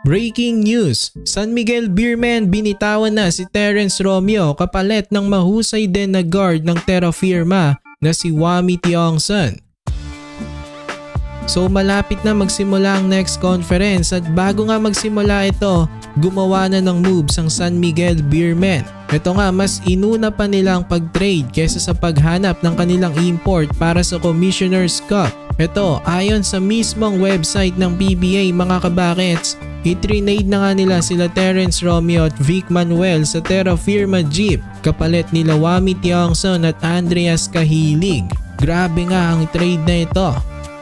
Breaking news! San Miguel Beermen binitawan na si Terence Romeo kapalit ng mahusay din na guard ng Terra Firma na si Wami Tiongson. So malapit na magsimula ang next conference at bago nga magsimula ito, gumawa na ng moves ang San Miguel Beermen. Ito nga mas inuna pa nilang pag-trade kaysa sa paghanap ng kanilang import para sa Commissioner's Cup. Ito ayon sa mismong website ng PBA mga kabakets, i-trade na nga nila sila Terence Romeo at Vic Manuel sa Terra Firma Jeep kapalit nila Wami Tiongson at Andreas Cahilig. Grabe nga ang trade na ito.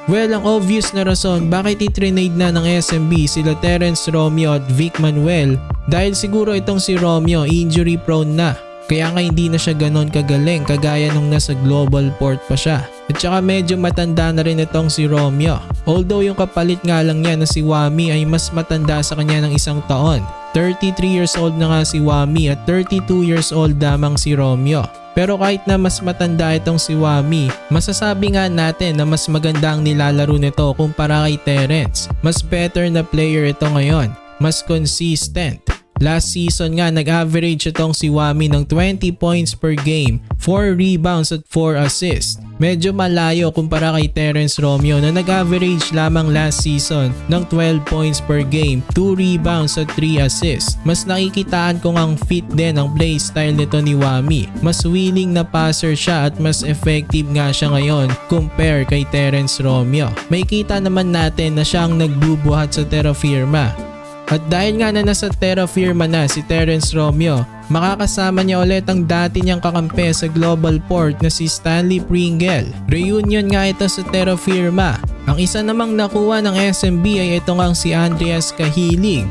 Well, ang obvious na rason bakit i-trade na ng SMB sila Terence Romeo at Vic Manuel dahil siguro itong si Romeo injury prone na. Kaya nga hindi na siya ganon kagaling kagaya nung nasa Global Port pa siya. At saka medyo matanda na rin itong si Romeo. Although yung kapalit nga lang niya na si Wami ay mas matanda sa kanya ng 1 taon. 33 years old na nga si Wami at 32 years old lamang si Romeo. Pero kahit na mas matanda itong si Wami, masasabi nga natin na mas maganda ang nilalaro nito kumpara kay Terence. Mas better na player ito ngayon, mas consistent. Last season nga nag-average itong si Wami ng 20 points per game, 4 rebounds at 4 assists. Medyo malayo kumpara kay Terence Romeo na nag-average lamang last season ng 12 points per game, 2 rebounds at 3 assists. Mas nakikitaan kung ang fit din ang play style nito ni Wami. Mas willing na passer siya at mas effective nga siya ngayon compare kay Terence Romeo. May kita naman natin na siya ang nagbubuhat sa Terra Firma. At dahil nga na nasa Terra Firma na si Terence Romeo, makakasama niya ulit ang dati niyang kakampi sa Global Port na si Stanley Pringle. Reunion nga ito sa Terra Firma. Ang isa namang nakuha ng SMB ay ito ngang si Andreas Cahilig.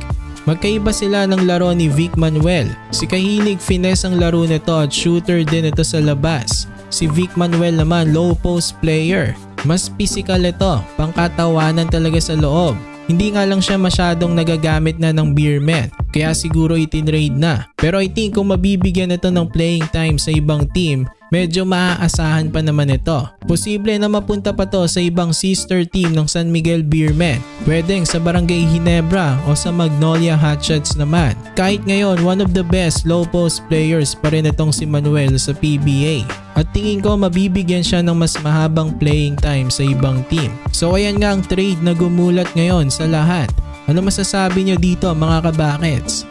Magkaiba sila ng laro ni Vic Manuel. Si Cahilig finesse ang laro nito at shooter din ito sa labas. Si Vic Manuel naman low post player. Mas physical ito, pangkatawanan talaga sa loob. Hindi nga lang siya masyadong nagagamit na ng Beermen, kaya siguro itinrade na. Pero I think kung mabibigyan ito ng playing time sa ibang team, medyo maaasahan pa naman ito. Posible na mapunta pa to sa ibang sister team ng San Miguel Beermen. Pwedeng sa Barangay Ginebra o sa Magnolia Hotshots naman. Kahit ngayon, one of the best low post players pa rin itong si Manuel sa PBA. At tingin ko mabibigyan siya ng mas mahabang playing time sa ibang team. So ayan nga ang trade na gumulat ngayon sa lahat. Ano masasabi nyo dito mga kabakets?